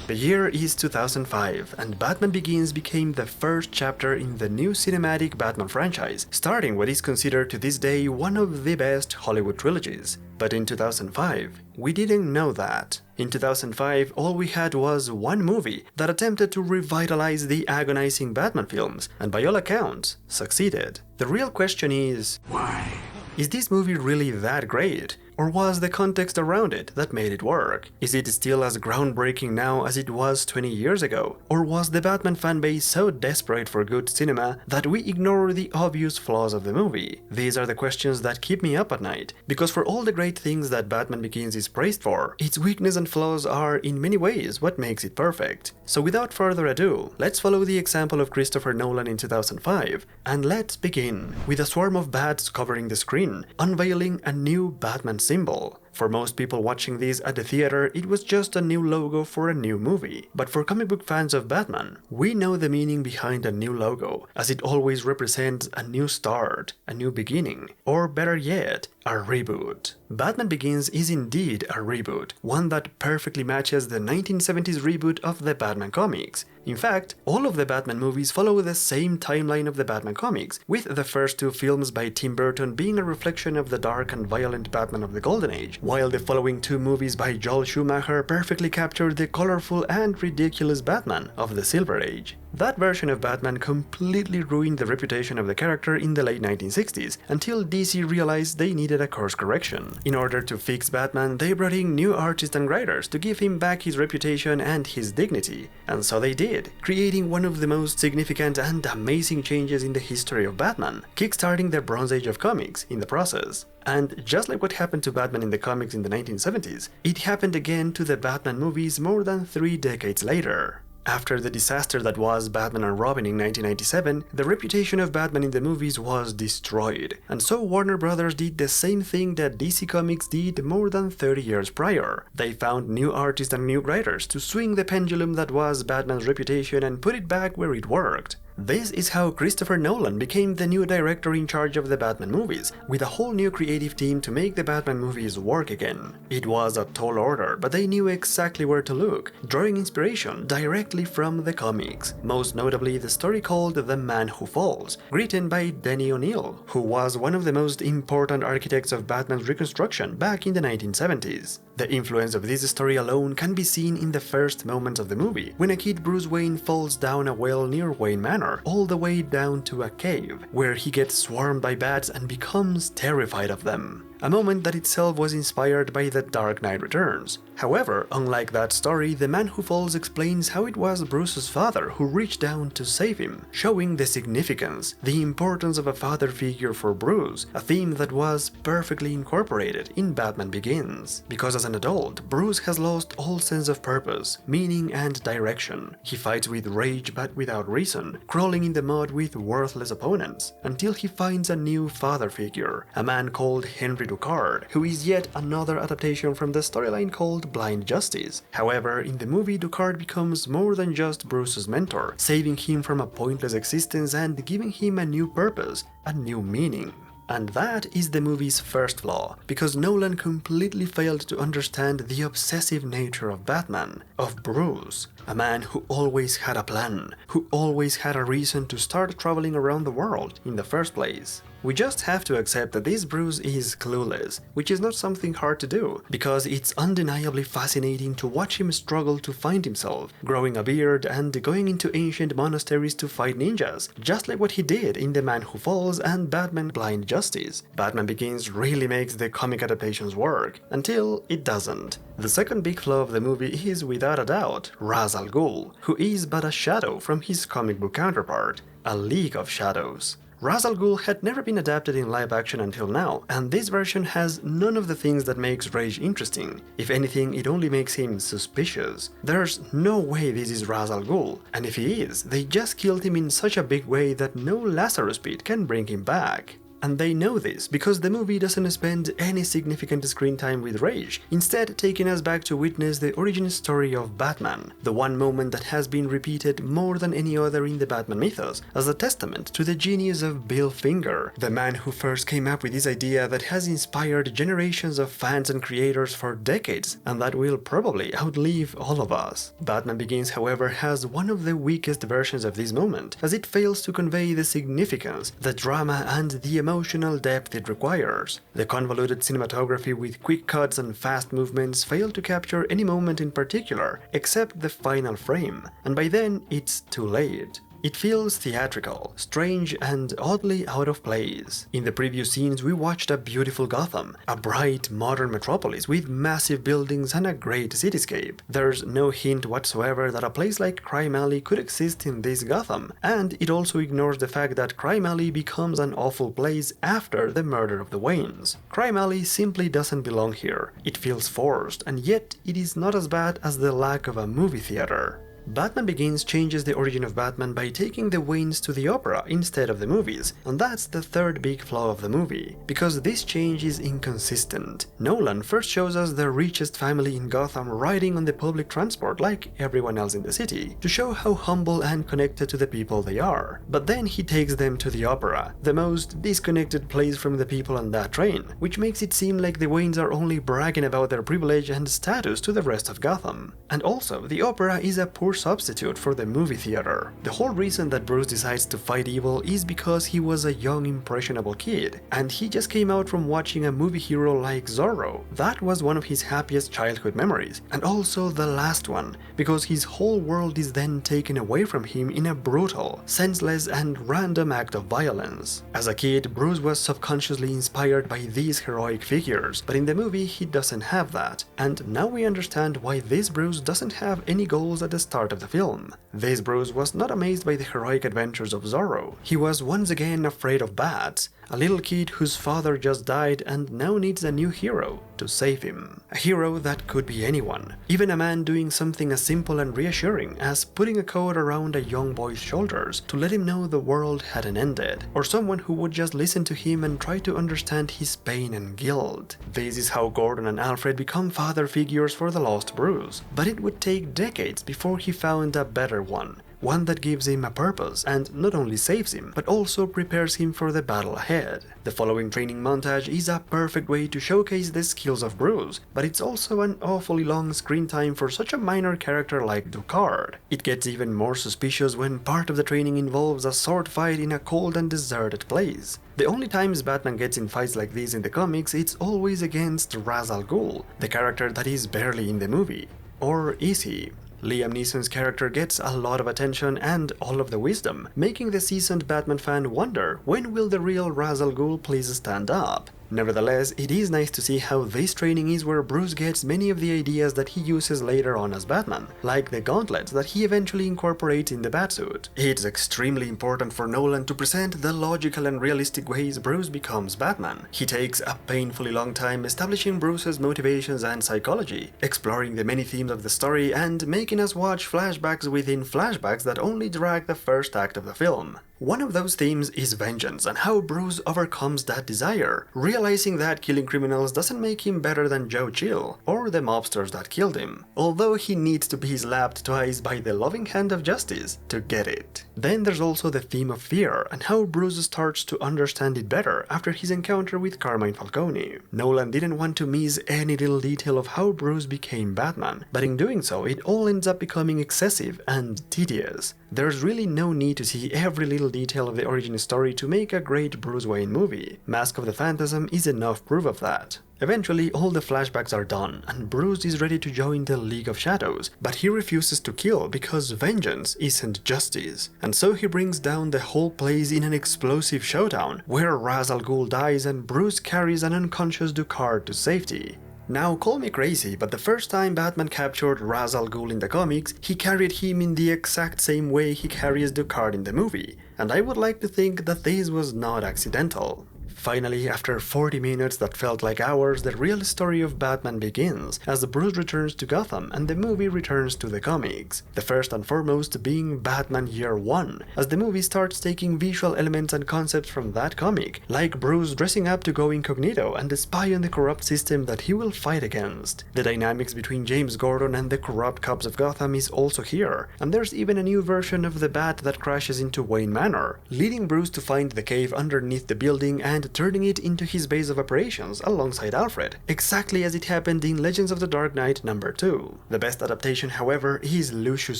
The year is 2005, and Batman Begins became the first chapter in the new cinematic Batman franchise, starting what is considered to this day one of the best Hollywood trilogies. But in 2005, we didn't know that. In 2005, all we had was one movie that attempted to revitalize the agonizing Batman films, and by all accounts, succeeded. The real question is, why? Is this movie really that great? Or was the context around it that made it work? Is it still as groundbreaking now as it was 20 years ago? Or was the Batman fanbase so desperate for good cinema that we ignore the obvious flaws of the movie? These are the questions that keep me up at night, because for all the great things that Batman Begins is praised for, its weakness and flaws are in many ways what makes it perfect. So without further ado, let's follow the example of Christopher Nolan in 2005, and let's begin with a swarm of bats covering the screen, unveiling a new Batman symbol. For most people watching this at the theater, it was just a new logo for a new movie. But for comic book fans of Batman, we know the meaning behind a new logo, as it always represents a new start, a new beginning, or better yet, a reboot. Batman Begins is indeed a reboot, one that perfectly matches the 1970s reboot of the Batman comics. In fact, all of the Batman movies follow the same timeline of the Batman comics, with the first two films by Tim Burton being a reflection of the dark and violent Batman of the Golden Age, while the following two movies by Joel Schumacher perfectly captured the colorful and ridiculous Batman of the Silver Age. That version of Batman completely ruined the reputation of the character in the late 1960s, until DC realized they needed a course correction. In order to fix Batman, they brought in new artists and writers to give him back his reputation and his dignity. And so they did, creating one of the most significant and amazing changes in the history of Batman, kickstarting the Bronze Age of comics in the process. And just like what happened to Batman in the comics in the 1970s, it happened again to the Batman movies more than 3 decades later. After the disaster that was Batman and Robin in 1997, the reputation of Batman in the movies was destroyed, and so Warner Brothers did the same thing that DC Comics did more than 30 years prior. They found new artists and new writers to swing the pendulum that was Batman's reputation and put it back where it worked. This is how Christopher Nolan became the new director in charge of the Batman movies, with a whole new creative team to make the Batman movies work again. It was a tall order, but they knew exactly where to look, drawing inspiration directly from the comics, most notably the story called The Man Who Falls, written by Denny O'Neil, who was one of the most important architects of Batman's reconstruction back in the 1970s. The influence of this story alone can be seen in the first moments of the movie, when a kid Bruce Wayne falls down a well near Wayne Manor, all the way down to a cave, where he gets swarmed by bats and becomes terrified of them. A moment that itself was inspired by The Dark Knight Returns. However, unlike that story, The Man Who Falls explains how it was Bruce's father who reached down to save him, showing the significance, the importance of a father figure for Bruce, a theme that was perfectly incorporated in Batman Begins. Because as an adult, Bruce has lost all sense of purpose, meaning and direction. He fights with rage but without reason, crawling in the mud with worthless opponents, until he finds a new father figure, a man called Henry Ducard, who is yet another adaptation from the storyline called Blind Justice. However, in the movie, Ducard becomes more than just Bruce's mentor, saving him from a pointless existence and giving him a new purpose, a new meaning. And that is the movie's first flaw, because Nolan completely failed to understand the obsessive nature of Batman, of Bruce, a man who always had a plan, who always had a reason to start traveling around the world in the first place. We just have to accept that this Bruce is clueless, which is not something hard to do, because it's undeniably fascinating to watch him struggle to find himself, growing a beard and going into ancient monasteries to fight ninjas, just like what he did in The Man Who Falls and Batman Blind Justice. Batman Begins really makes the comic adaptations work, until it doesn't. The second big flaw of the movie is, without a doubt, Ra's al Ghul, who is but a shadow from his comic book counterpart, a League of Shadows. Ra's al Ghul had never been adapted in live action until now, and this version has none of the things that makes Rage interesting. If anything, it only makes him suspicious. There's no way this is Ra's al Ghul, and if he is, they just killed him in such a big way that no Lazarus Pit can bring him back. And they know this because the movie doesn't spend any significant screen time with Rage, instead taking us back to witness the origin story of Batman, the one moment that has been repeated more than any other in the Batman mythos, as a testament to the genius of Bill Finger, the man who first came up with this idea that has inspired generations of fans and creators for decades, and that will probably outlive all of us. Batman Begins, however, has one of the weakest versions of this moment, as it fails to convey the significance, the drama, and the emotional depth it requires. The convoluted cinematography with quick cuts and fast movements fail to capture any moment in particular, except the final frame, and by then it's too late. It feels theatrical, strange, and oddly out of place. In the previous scenes we watched a beautiful Gotham, a bright, modern metropolis with massive buildings and a great cityscape. There's no hint whatsoever that a place like Crime Alley could exist in this Gotham, and it also ignores the fact that Crime Alley becomes an awful place after the murder of the Waynes. Crime Alley simply doesn't belong here. It feels forced, and yet it is not as bad as the lack of a movie theater. Batman Begins changes the origin of Batman by taking the Waynes to the opera instead of the movies, and that's the third big flaw of the movie, because this change is inconsistent. Nolan first shows us the richest family in Gotham riding on the public transport like everyone else in the city, to show how humble and connected to the people they are. But then he takes them to the opera, the most disconnected place from the people on that train, which makes it seem like the Waynes are only bragging about their privilege and status to the rest of Gotham. And also, the opera is a poor substitute for the movie theater. The whole reason that Bruce decides to fight evil is because he was a young, impressionable kid, and he just came out from watching a movie hero like Zorro. That was one of his happiest childhood memories, and also the last one, because his whole world is then taken away from him in a brutal, senseless, and random act of violence. As a kid, Bruce was subconsciously inspired by these heroic figures, but in the movie he doesn't have that, and now we understand why this Bruce doesn't have any goals at the start of the film. This Bruce was not amazed by the heroic adventures of Zorro. He was once again afraid of bats, a little kid whose father just died and now needs a new hero to save him. A hero that could be anyone, even a man doing something as simple and reassuring as putting a coat around a young boy's shoulders to let him know the world hadn't ended, or someone who would just listen to him and try to understand his pain and guilt. This is how Gordon and Alfred become father figures for the lost Bruce, but it would take decades before he found a better one that gives him a purpose and not only saves him, but also prepares him for the battle ahead. The following training montage is a perfect way to showcase the skills of Bruce, but it's also an awfully long screen time for such a minor character like Ducard. It gets even more suspicious when part of the training involves a sword fight in a cold and deserted place. The only times Batman gets in fights like this in the comics, it's always against Ra's al Ghul, the character that is barely in the movie. Or is he? Liam Neeson's character gets a lot of attention and all of the wisdom, making the seasoned Batman fan wonder when will the real Ra's al Ghul please stand up. Nevertheless, it is nice to see how this training is where Bruce gets many of the ideas that he uses later on as Batman, like the gauntlets that he eventually incorporates in the Batsuit. It's extremely important for Nolan to present the logical and realistic ways Bruce becomes Batman. He takes a painfully long time establishing Bruce's motivations and psychology, exploring the many themes of the story and making us watch flashbacks within flashbacks that only drag the first act of the film. One of those themes is vengeance and how Bruce overcomes that desire, realizing that killing criminals doesn't make him better than Joe Chill or the mobsters that killed him, although he needs to be slapped twice by the loving hand of justice to get it. Then there's also the theme of fear and how Bruce starts to understand it better after his encounter with Carmine Falcone. Nolan didn't want to miss any little detail of how Bruce became Batman, but in doing so it all ends up becoming excessive and tedious. There's really no need to see every little detail of the origin story to make a great Bruce Wayne movie. Mask of the Phantasm is enough proof of that. Eventually, all the flashbacks are done, and Bruce is ready to join the League of Shadows, but he refuses to kill because vengeance isn't justice. And so he brings down the whole place in an explosive showdown, where Ra's al Ghul dies and Bruce carries an unconscious Ducard to safety. Now, call me crazy, but the first time Batman captured Ra's al Ghul in the comics, he carried him in the exact same way he carries Ducard in the movie, and I would like to think that this was not accidental. Finally, after 40 minutes that felt like hours, the real story of Batman begins, as Bruce returns to Gotham and the movie returns to the comics. The first and foremost being Batman Year One, as the movie starts taking visual elements and concepts from that comic, like Bruce dressing up to go incognito and spy on the corrupt system that he will fight against. The dynamics between James Gordon and the corrupt cops of Gotham is also here, and there's even a new version of the Bat that crashes into Wayne Manor, leading Bruce to find the cave underneath the building and turning it into his base of operations alongside Alfred, exactly as it happened in Legends of the Dark Knight number 2. The best adaptation, however, is Lucius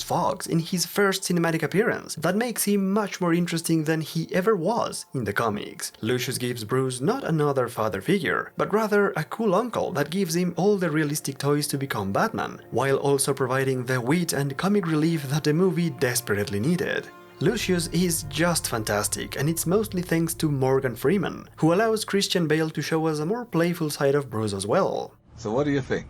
Fox in his first cinematic appearance, that makes him much more interesting than he ever was in the comics. Lucius gives Bruce not another father figure, but rather a cool uncle that gives him all the realistic toys to become Batman, while also providing the wit and comic relief that the movie desperately needed. Lucius is just fantastic, and it's mostly thanks to Morgan Freeman, who allows Christian Bale to show us a more playful side of Bruce as well. So what do you think?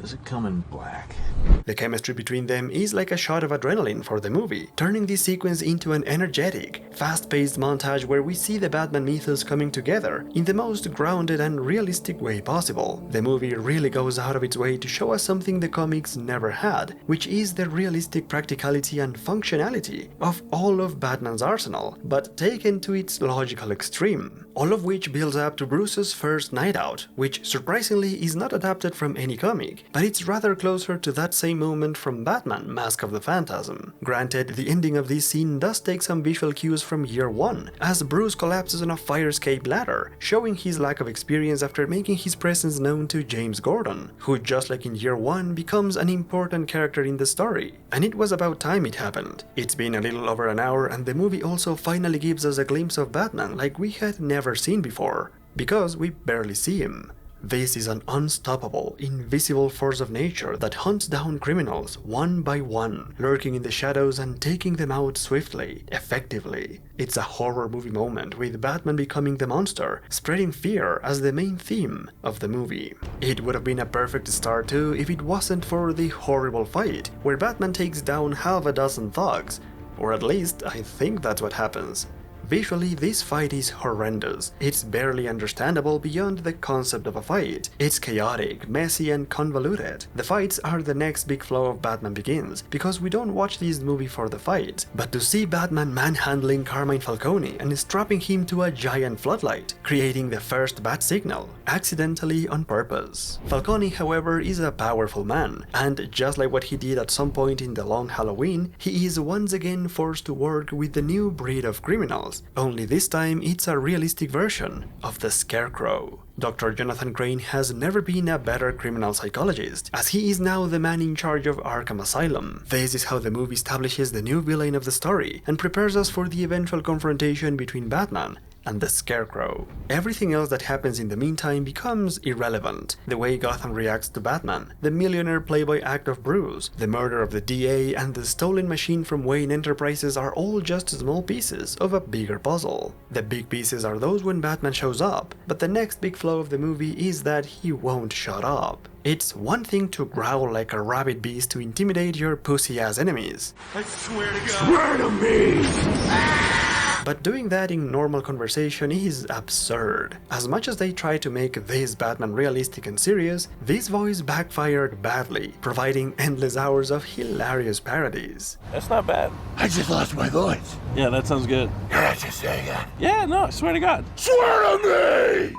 Does it come in black? The chemistry between them is like a shot of adrenaline for the movie, turning this sequence into an energetic, fast-paced montage where we see the Batman mythos coming together in the most grounded and realistic way possible. The movie really goes out of its way to show us something the comics never had, which is the realistic practicality and functionality of all of Batman's arsenal, but taken to its logical extreme. All of which builds up to Bruce's first night out, which surprisingly is not adapted from any comic, but it's rather closer to that same moment from Batman: Mask of the Phantasm. Granted, the ending of this scene does take some visual cues from Year One, as Bruce collapses on a fire escape ladder, showing his lack of experience after making his presence known to James Gordon, who just like in Year One becomes an important character in the story. And it was about time it happened. It's been a little over an hour, and the movie also finally gives us a glimpse of Batman like we had never seen before, because we barely see him. This is an unstoppable, invisible force of nature that hunts down criminals one by one, lurking in the shadows and taking them out swiftly, effectively. It's a horror movie moment, with Batman becoming the monster, spreading fear as the main theme of the movie. It would have been a perfect start too if it wasn't for the horrible fight, where Batman takes down half a dozen thugs, or at least I think that's what happens. Visually, this fight is horrendous. It's barely understandable beyond the concept of a fight. It's chaotic, messy, and convoluted. The fights are the next big flaw of Batman Begins, because we don't watch this movie for the fight, but to see Batman manhandling Carmine Falcone and strapping him to a giant floodlight, creating the first bat signal, accidentally on purpose. Falcone, however, is a powerful man, and just like what he did at some point in The Long Halloween, he is once again forced to work with the new breed of criminals. Only this time it's a realistic version of the Scarecrow. Dr. Jonathan Crane has never been a better criminal psychologist, as he is now the man in charge of Arkham Asylum. This is how the movie establishes the new villain of the story and prepares us for the eventual confrontation between Batman and the Scarecrow. Everything else that happens in the meantime becomes irrelevant. The way Gotham reacts to Batman, the millionaire playboy act of Bruce, the murder of the DA, and the stolen machine from Wayne Enterprises are all just small pieces of a bigger puzzle. The big pieces are those when Batman shows up, but the next big flaw of the movie is that he won't shut up. It's one thing to growl like a rabid beast to intimidate your pussy-ass enemies. I swear to God. Swear to me! But doing that in normal conversation is absurd. As much as they try to make this Batman realistic and serious, this voice backfired badly, providing endless hours of hilarious parodies. That's not bad. I just lost my voice. Yeah, that sounds good. You're not just saying that. Yeah, no, I swear to God. Swear to me!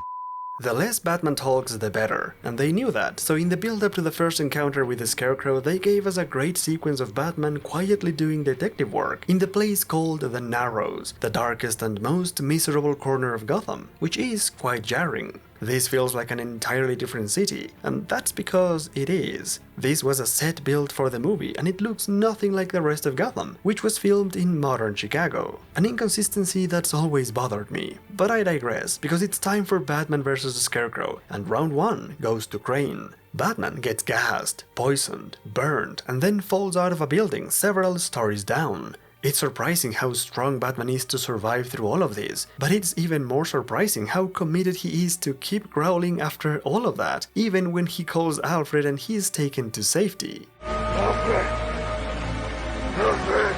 The less Batman talks, the better, and they knew that, so in the build-up to the first encounter with the Scarecrow, they gave us a great sequence of Batman quietly doing detective work in the place called the Narrows, the darkest and most miserable corner of Gotham, which is quite jarring. This feels like an entirely different city, and that's because it is. This was a set built for the movie, and it looks nothing like the rest of Gotham, which was filmed in modern Chicago. An inconsistency that's always bothered me. But I digress, because it's time for Batman vs. the Scarecrow, and round 1 goes to Crane. Batman gets gassed, poisoned, burned, and then falls out of a building several stories down. It's surprising how strong Batman is to survive through all of this, but it's even more surprising how committed he is to keep growling after all of that, even when he calls Alfred and he is taken to safety. Alfred! Alfred!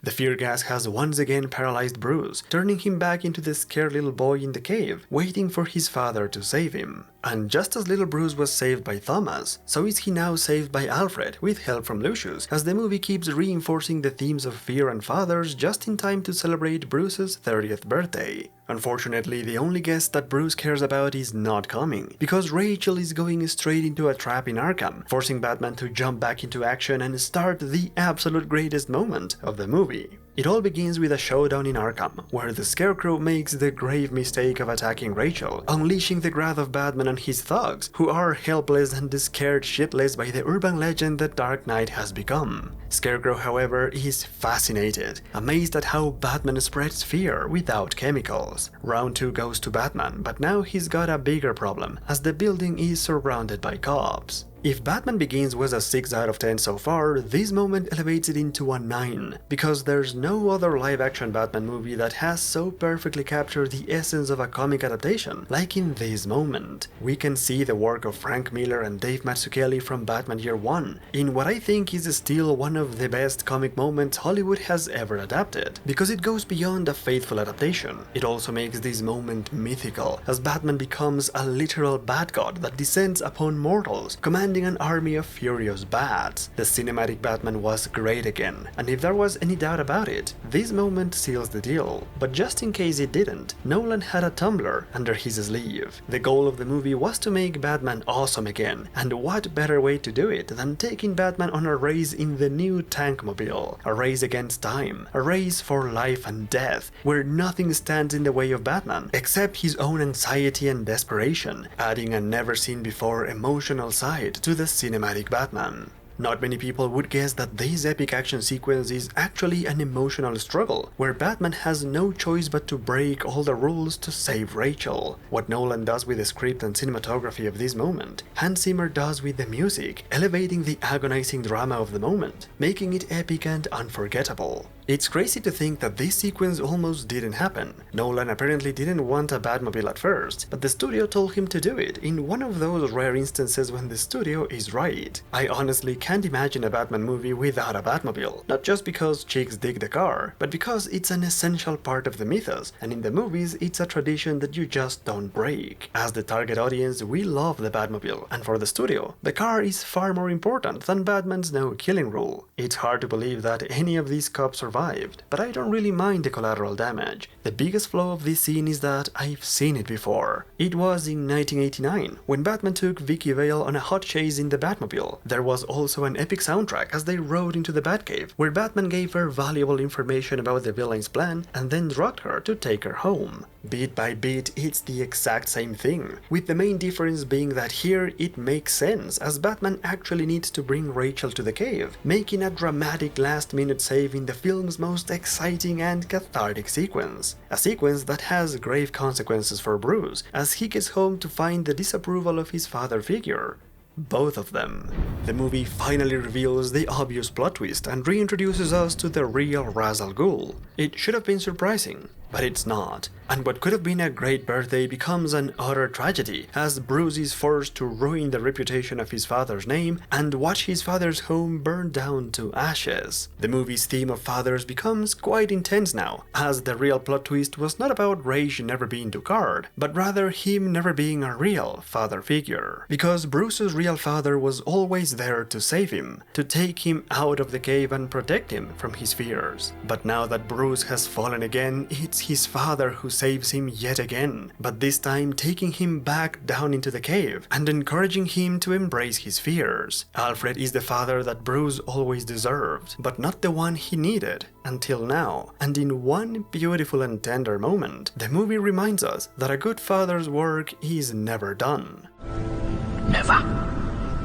The fear gas has once again paralyzed Bruce, turning him back into the scared little boy in the cave, waiting for his father to save him. And just as little Bruce was saved by Thomas, so is he now saved by Alfred, with help from Lucius, as the movie keeps reinforcing the themes of fear and fathers just in time to celebrate Bruce's 30th birthday. Unfortunately, the only guest that Bruce cares about is not coming, because Rachel is going straight into a trap in Arkham, forcing Batman to jump back into action and start the absolute greatest moment of the movie. It all begins with a showdown in Arkham, where the Scarecrow makes the grave mistake of attacking Rachel, unleashing the wrath of Batman and his thugs, who are helpless and scared shitless by the urban legend that Dark Knight has become. Scarecrow, however, is fascinated, amazed at how Batman spreads fear without chemicals. Round 2 goes to Batman, but now he's got a bigger problem, as the building is surrounded by cops. If Batman Begins was a 6 out of 10 so far, this moment elevates it into a 9, because there's no other live-action Batman movie that has so perfectly captured the essence of a comic adaptation like in this moment. We can see the work of Frank Miller and Dave Mazzucchelli from Batman Year One in what I think is still one of the best comic moments Hollywood has ever adapted, because it goes beyond a faithful adaptation. It also makes this moment mythical, as Batman becomes a literal bat god that descends upon mortals, commanding an army of furious bats. The cinematic Batman was great again, and if there was any doubt about it, this moment seals the deal. But just in case it didn't, Nolan had a tumbler under his sleeve. The goal of the movie was to make Batman awesome again, and what better way to do it than taking Batman on a race in the new Tankmobile, a race against time, a race for life and death, where nothing stands in the way of Batman except his own anxiety and desperation, adding a never-seen-before emotional side to the cinematic Batman. Not many people would guess that this epic action sequence is actually an emotional struggle, where Batman has no choice but to break all the rules to save Rachel. What Nolan does with the script and cinematography of this moment, Hans Zimmer does with the music, elevating the agonizing drama of the moment, making it epic and unforgettable. It's crazy to think that this sequence almost didn't happen. Nolan apparently didn't want a Batmobile at first, but the studio told him to do it, in one of those rare instances when the studio is right. I honestly can't imagine a Batman movie without a Batmobile, not just because chicks dig the car, but because it's an essential part of the mythos, and in the movies it's a tradition that you just don't break. As the target audience, we love the Batmobile, and for the studio, the car is far more important than Batman's no-killing rule. It's hard to believe that any of these cops survived, but I don't really mind the collateral damage. The biggest flaw of this scene is that I've seen it before. It was in 1989, when Batman took Vicky Vale on a hot chase in the Batmobile. There was also an epic soundtrack as they rode into the Batcave, where Batman gave her valuable information about the villain's plan and then drugged her to take her home. Bit by bit, it's the exact same thing, with the main difference being that here it makes sense, as Batman actually needs to bring Rachel to the cave, making a dramatic last-minute save in the film's most exciting and cathartic sequence. A sequence that has grave consequences for Bruce, as he gets home to find the disapproval of his father figure. Both of them. The movie finally reveals the obvious plot twist and reintroduces us to the real Ra's al Ghul. It should have been surprising, but it's not. And what could have been a great birthday becomes an utter tragedy, as Bruce is forced to ruin the reputation of his father's name and watch his father's home burn down to ashes. The movie's theme of fathers becomes quite intense now, as the real plot twist was not about Rage never being too card, but rather him never being a real father figure. Because Bruce's real father was always there to save him, to take him out of the cave and protect him from his fears. But now that Bruce has fallen again, it's his father who saves him yet again, but this time taking him back down into the cave and encouraging him to embrace his fears. Alfred is the father that Bruce always deserved, but not the one he needed until now. And in one beautiful and tender moment, the movie reminds us that a good father's work is never done. Never.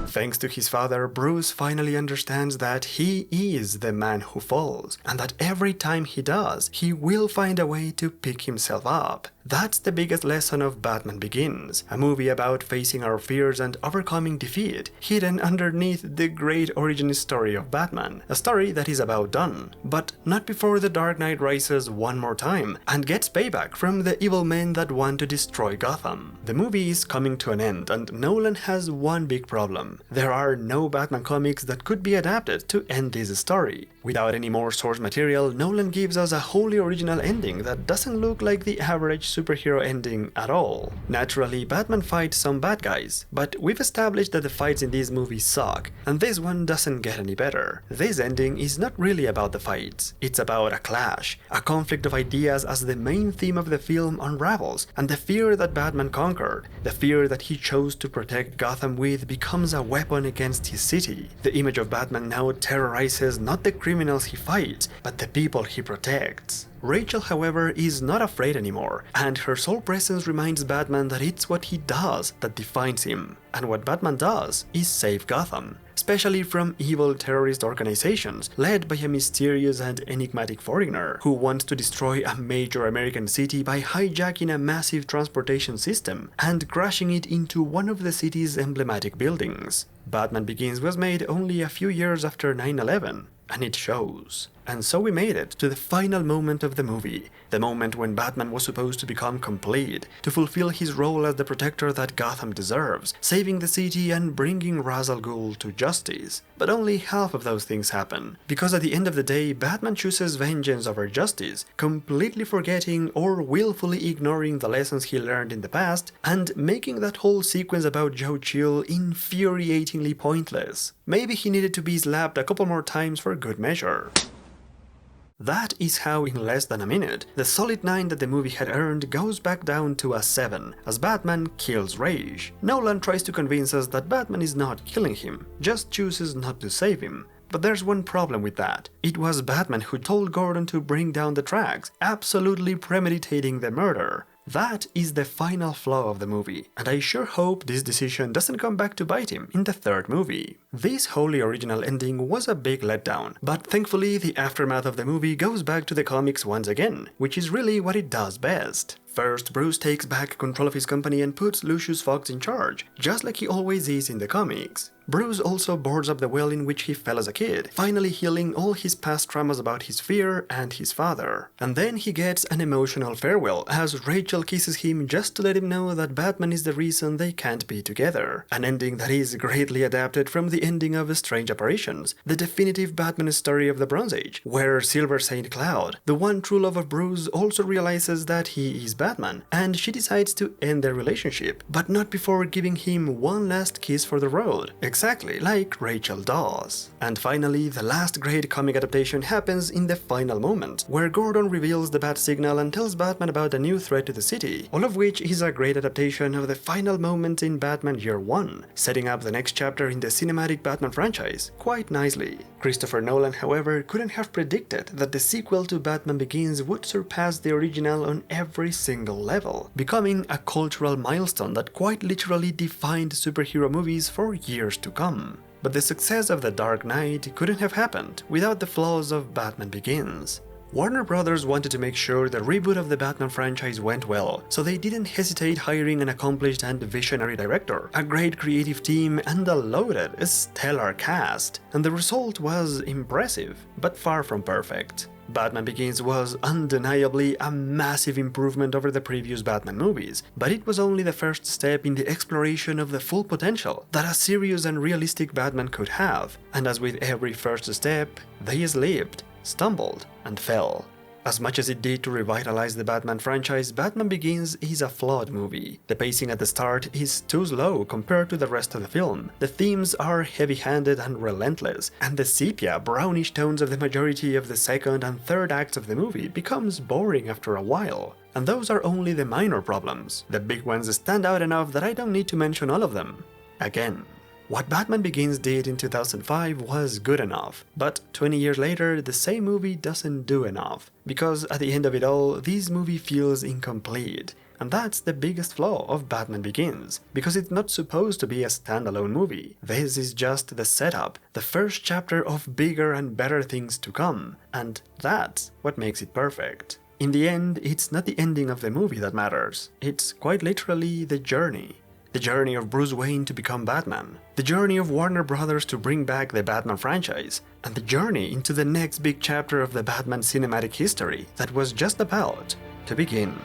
Thanks to his father, Bruce finally understands that he is the man who falls, and that every time he does, he will find a way to pick himself up. That's the biggest lesson of Batman Begins, a movie about facing our fears and overcoming defeat, hidden underneath the great origin story of Batman, a story that is about done, but not before the Dark Knight rises one more time and gets payback from the evil men that want to destroy Gotham. The movie is coming to an end, and Nolan has one big problem. There are no Batman comics that could be adapted to end this story. Without any more source material, Nolan gives us a wholly original ending that doesn't look like the average superhero ending at all. Naturally, Batman fights some bad guys, but we've established that the fights in this movie suck, and this one doesn't get any better. This ending is not really about the fights, it's about a clash, a conflict of ideas as the main theme of the film unravels, and the fear that Batman conquered, the fear that he chose to protect Gotham with, becomes a weapon against his city. The image of Batman now terrorizes not the criminals he fights, but the people he protects. Rachel, however, is not afraid anymore, and her sole presence reminds Batman that it's what he does that defines him, and what Batman does is save Gotham, especially from evil terrorist organizations led by a mysterious and enigmatic foreigner who wants to destroy a major American city by hijacking a massive transportation system and crashing it into one of the city's emblematic buildings. Batman Begins was made only a few years after 9/11, and it shows. And so we made it to the final moment of the movie, the moment when Batman was supposed to become complete, to fulfill his role as the protector that Gotham deserves, saving the city and bringing Ra's al Ghul to justice. But only half of those things happen, because at the end of the day, Batman chooses vengeance over justice, completely forgetting or willfully ignoring the lessons he learned in the past, and making that whole sequence about Joe Chill infuriatingly pointless. Maybe he needed to be slapped a couple more times for good measure. That is how in less than a minute, the solid 9 that the movie had earned goes back down to a 7, as Batman kills Rage. Nolan tries to convince us that Batman is not killing him, just chooses not to save him. But there's one problem with that. It was Batman who told Gordon to bring down the tracks, absolutely premeditating the murder. That is the final flaw of the movie, and I sure hope this decision doesn't come back to bite him in the third movie. This wholly original ending was a big letdown, but thankfully the aftermath of the movie goes back to the comics once again, which is really what it does best. First, Bruce takes back control of his company and puts Lucius Fox in charge, just like he always is in the comics. Bruce also boards up the well in which he fell as a kid, finally healing all his past traumas about his fear and his father. And then he gets an emotional farewell as Rachel kisses him just to let him know that Batman is the reason they can't be together. An ending that is greatly adapted from the ending of Strange Apparitions, the definitive Batman story of the Bronze Age, where Silver St. Cloud, the one true love of Bruce, also realizes that he is Batman, and she decides to end their relationship, but not before giving him one last kiss for the road. Exactly like Rachel does. And finally, the last great comic adaptation happens in the final moment, where Gordon reveals the bat signal and tells Batman about a new threat to the city, all of which is a great adaptation of the final moment in Batman Year 1, setting up the next chapter in the cinematic Batman franchise quite nicely. Christopher Nolan, however, couldn't have predicted that the sequel to Batman Begins would surpass the original on every single level, becoming a cultural milestone that quite literally defined superhero movies for years to come. But the success of The Dark Knight couldn't have happened without the flaws of Batman Begins. Warner Brothers wanted to make sure the reboot of the Batman franchise went well, so they didn't hesitate hiring an accomplished and visionary director, a great creative team, and a loaded, stellar cast. And the result was impressive, but far from perfect. Batman Begins was undeniably a massive improvement over the previous Batman movies, but it was only the first step in the exploration of the full potential that a serious and realistic Batman could have, and as with every first step, they slipped, stumbled, and fell. As much as it did to revitalize the Batman franchise, Batman Begins is a flawed movie. The pacing at the start is too slow compared to the rest of the film. The themes are heavy-handed and relentless, and the sepia, brownish tones of the majority of the second and third acts of the movie becomes boring after a while. And those are only the minor problems. The big ones stand out enough that I don't need to mention all of them again. What Batman Begins did in 2005 was good enough, but 20 years later, the same movie doesn't do enough, because at the end of it all, this movie feels incomplete. And that's the biggest flaw of Batman Begins, because it's not supposed to be a standalone movie. This is just the setup, the first chapter of bigger and better things to come, and that's what makes it perfect. In the end, it's not the ending of the movie that matters. It's quite literally the journey. The journey of Bruce Wayne to become Batman, the journey of Warner Brothers to bring back the Batman franchise, and the journey into the next big chapter of the Batman cinematic history that was just about to begin.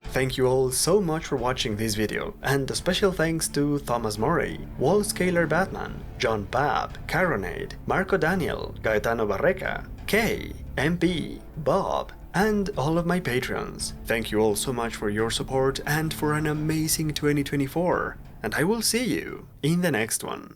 Thank you all so much for watching this video, and a special thanks to Thomas Murray, Wall Scalar Batman, John Papp, Caronade, Marco Daniel, Gaetano Barreca, Kay, MP, Bob, and all of my Patreons. Thank you all so much for your support and for an amazing 2024, and I will see you in the next one.